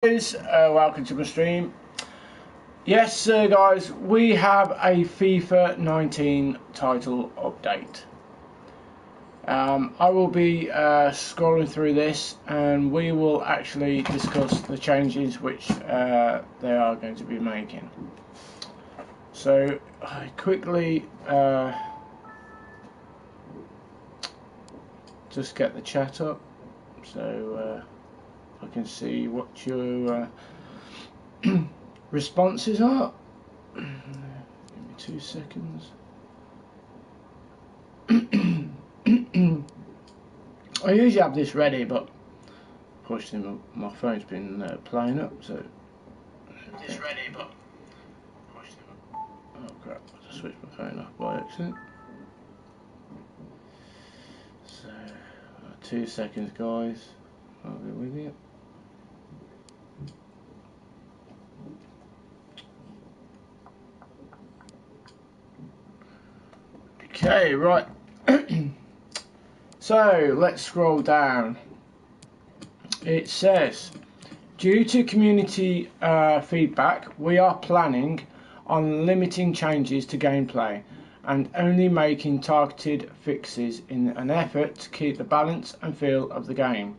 Welcome to my stream. Yes, guys, we have a FIFA 19 title update. I will be scrolling through this, and we will actually discuss the changes which they are going to be making. So, I quickly just get the chat up, so I can see what your responses are. Give me 2 seconds. I usually have this ready, but unfortunately my phone's been playing up, so this ready, but oh crap, I just switched my phone off by accident. So 2 seconds, guys, I'll be with you. Okay, right. So let's scroll down. It says, due to community feedback, we are planning on limiting changes to gameplay and only making targeted fixes in an effort to keep the balance and feel of the game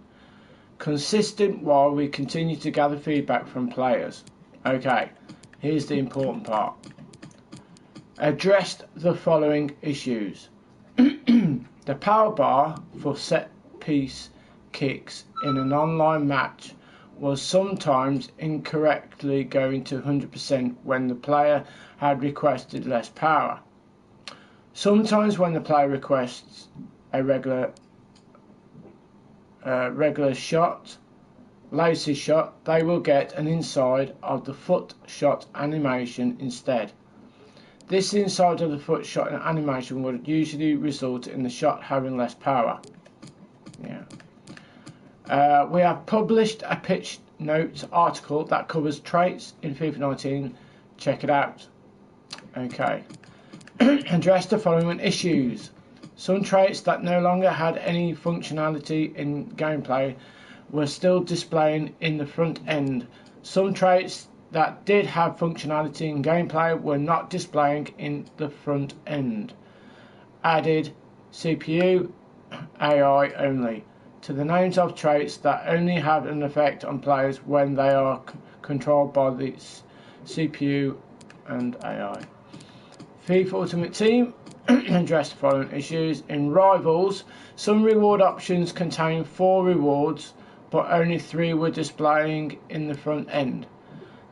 consistent while we continue to gather feedback from players. Okay, here's the important part. Addressed the following issues. The power bar for set piece kicks in an online match was sometimes incorrectly going to 100% when the player had requested less power. Sometimes when the player requests a regular shot, lacy shot, they will get an inside of the foot shot animation instead. This inside of the foot shot animation would usually result in the shot having less power. Yeah. We have published a pitch notes article that covers traits in FIFA 19. Check it out. Okay. Address the following issues. Some traits that no longer had any functionality in gameplay were still displaying in the front end. Some traits that did have functionality in gameplay were not displaying in the front end. Added CPU AI only to the names of traits that only have an effect on players when they are controlled by the CPU and AI. FIFA Ultimate Team addressed the following issues. In Rivals, some reward options contain 4 rewards, but only 3 were displaying in the front end.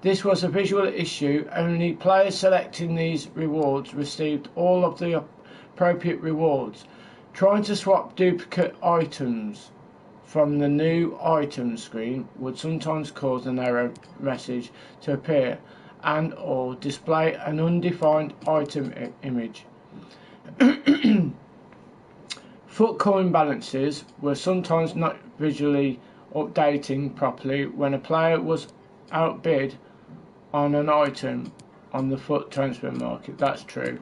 This was a visual issue. Only players selecting these rewards received all of the appropriate rewards. Trying to swap duplicate items from the new item screen would sometimes cause an error message to appear and or display an undefined item image. Foot coin balances were sometimes not visually updating properly when a player was outbid on an item on the foot transfer market. That's true.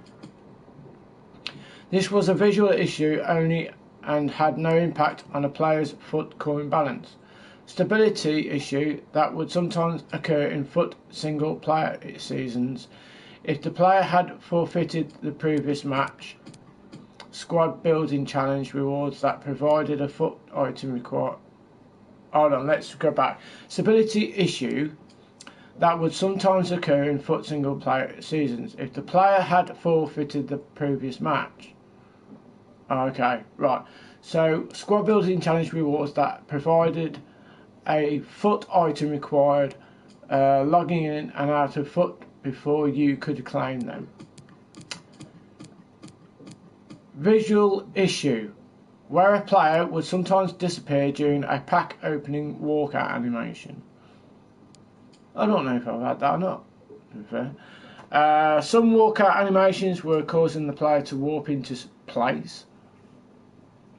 This was a visual issue only and had no impact on a player's foot coin balance. Stability issue that would sometimes occur in foot single player seasons if the player had forfeited the previous match. Squad building challenge rewards that provided a foot item required. Hold on, let's go back. Stability issue that would sometimes occur in foot single player seasons if the player had forfeited the previous match. Okay, right. So squad building challenge rewards that provided a foot item required logging in and out of foot before you could claim them. Visual issue where a player would sometimes disappear during a pack opening walkout animation. I don't know if I've had that or not, to be fair. Some walkout animations were causing the player to warp into place.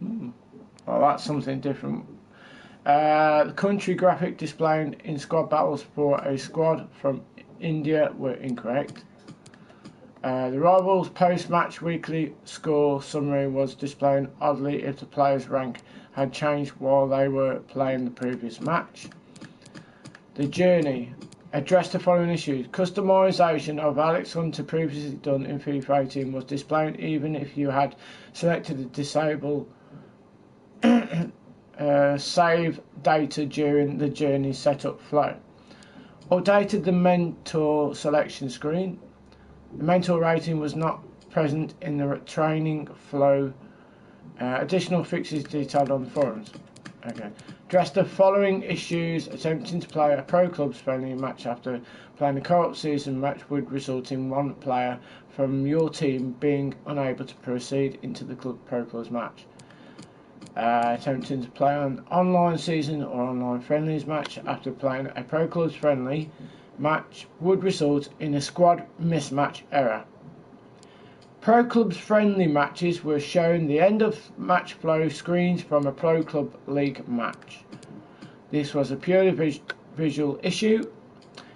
Well, that's something different. The country graphic displayed in squad battles for a squad from India were incorrect. The Rivals post-match weekly score summary was displaying oddly if the player's rank had changed while they were playing the previous match. The journey. Address the following issues. Customization of Alex Hunter previously done in FIFA 18 was displayed even if you had selected to disable save data during the journey setup flow. Updated the mentor selection screen. The mentor rating was not present in the training flow. Additional fixes detailed on the forums. Okay. Address the following issues. Attempting to play a pro clubs friendly match after playing a co-op season match would result in one player from your team being unable to proceed into the pro clubs match. Attempting to play an online season or online friendlies match after playing a pro clubs friendly match would result in a squad mismatch error. Pro Clubs friendly matches were shown the end of match flow screens from a Pro Club League match. This was a purely visual issue.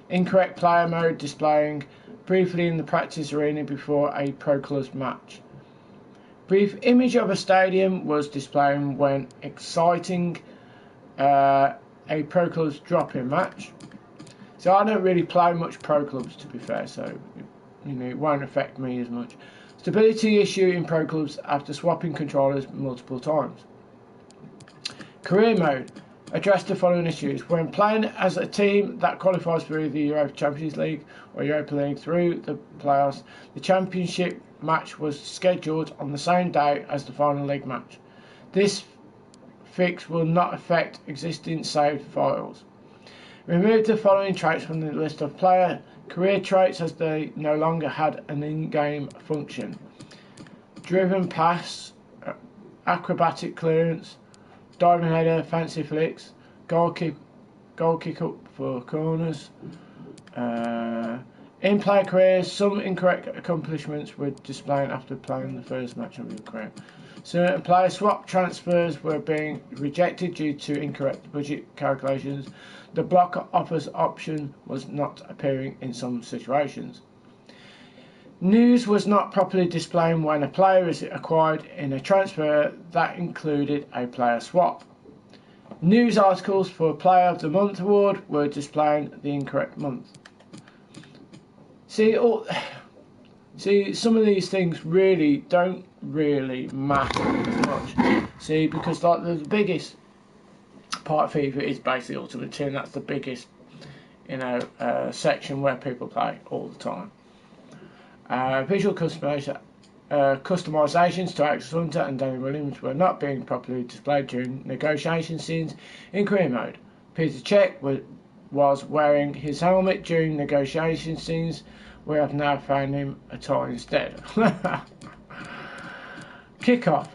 Incorrect player mode displaying briefly in the practice arena before a Pro Clubs match. Brief image of a stadium was displaying when exciting a Pro Clubs drop-in match. So I don't really play much Pro Clubs, to be fair, so it won't affect me as much. Stability issue in Pro Clubs after swapping controllers multiple times. Career mode. Address the following issues. When playing as a team that qualifies for either Europa Champions League or Europa League through the playoffs, the championship match was scheduled on the same day as the final league match. This fix will not affect existing saved files. Remove the following traits from the list of player career traits as they no longer had an in-game function. Driven pass, acrobatic clearance, diving header, fancy flicks, goal kick up for corners. In player careers, some incorrect accomplishments were displayed after playing the first match of your career. Certain player swap transfers were being rejected due to incorrect budget calculations. The block offers option was not appearing in some situations. News was not properly displaying when a player is acquired in a transfer that included a player swap. News articles for Player of the Month award were displaying the incorrect month. See, some of these things really don't really matter as much. See, because like the biggest part of FIFA is basically Ultimate Team. That's the biggest, section where people play all the time. Visual customizations to Alex Hunter and Danny Williams were not being properly displayed during negotiation scenes in career mode. Peter Cech was wearing his helmet during negotiation scenes. We have now found him a tie instead. Kickoff.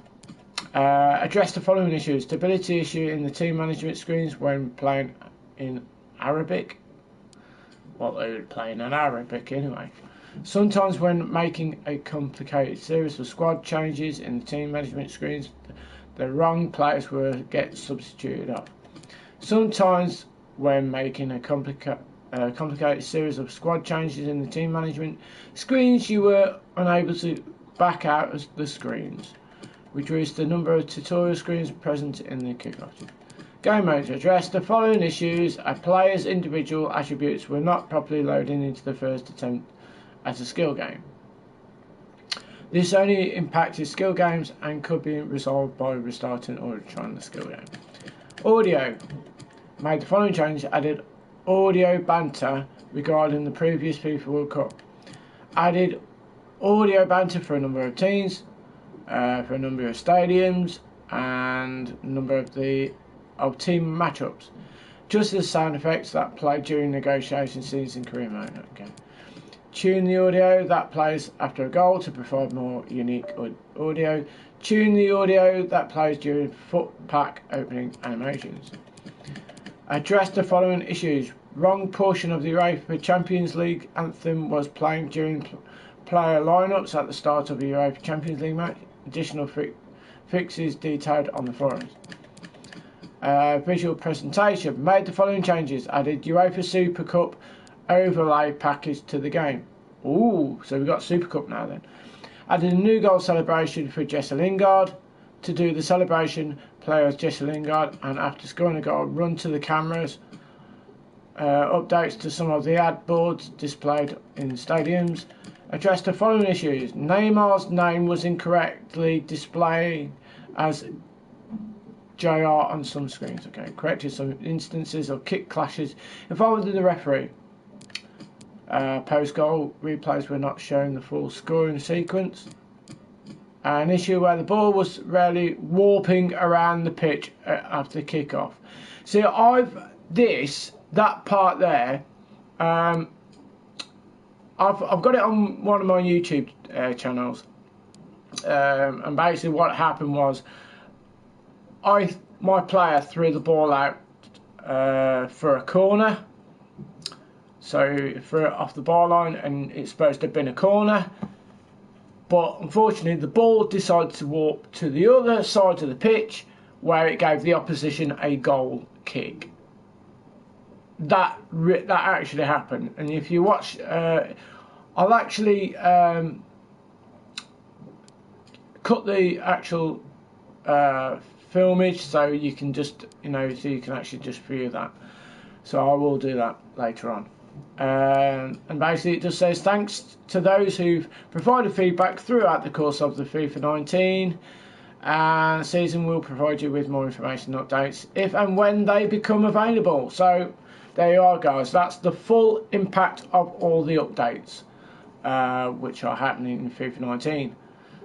Address the following issues. Stability issue in the team management screens when playing in Arabic. Well, they would play in Arabic anyway. Sometimes when making a complicated series of squad changes in the team management screens, the wrong players will get substituted up. Sometimes when making a complicated series of squad changes in the team management screens, you were unable to back out of the screens. Reduce the number of tutorial screens present in the kickoff. Game mode. Address the following issues. A player's individual attributes were not properly loaded into the first attempt at a skill game. This only impacted skill games and could be resolved by restarting or retrying the skill game. Audio. Made the following change. Added audio banter regarding the previous FIFA World Cup. Added audio banter for a number of teams, for a number of stadiums, and a number of team matchups. Just the sound effects that play during negotiation scenes in career mode. Okay. Tune the audio that plays after a goal to provide more unique audio. Tune the audio that plays during foot pack opening animations. Address the following issues. Wrong portion of the Europa Champions League anthem was playing during player lineups at the start of the Europa Champions League match. Additional fixes detailed on the forums. Visual presentation. Made the following changes. Added UEFA Super Cup overlay package to the game. Ooh, so we've got Super Cup now then. Added a new goal celebration for Jesse Lingard. To do the celebration, play as Jesse Lingard, and after scoring a goal, run to the cameras updates to some of the ad boards displayed in stadiums. Addressed the following issues. Neymar's name was incorrectly displayed as JR on some screens. Okay, corrected some instances of kick clashes involving the referee. Post-goal replays were not showing the full scoring sequence. An issue where the ball was rarely warping around the pitch after kick-off. See, that part there, I've got it on one of my YouTube channels, and basically what happened was my player threw the ball out for a corner, so he threw it off the bar line, and it's supposed to have been a corner, but unfortunately the ball decided to warp to the other side of the pitch, where it gave the opposition a goal kick. That actually happened, and if you watch, I'll actually cut the actual filmage so you can just, so you can actually just view that. So I will do that later on. And basically it just says thanks to those who've provided feedback throughout the course of the FIFA 19 season. Will provide you with more information and updates if and when they become available. So there you are, guys. That's the full impact of all the updates which are happening in FIFA 19.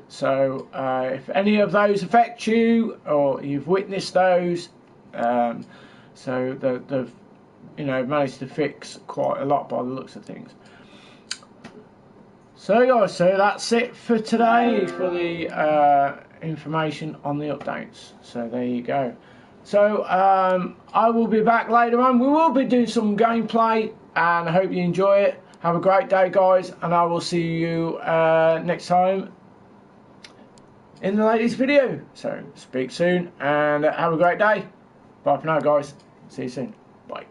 So if any of those affect you or you've witnessed those, so they've managed to fix quite a lot by the looks of things. So guys, so that's it for today for the information on the updates. So there you go. So I will be back later on. We will be doing some gameplay, and I hope you enjoy it. Have a great day, guys, and I will see you next time in the latest video. So speak soon and have a great day. Bye for now, guys. See you soon. Bye.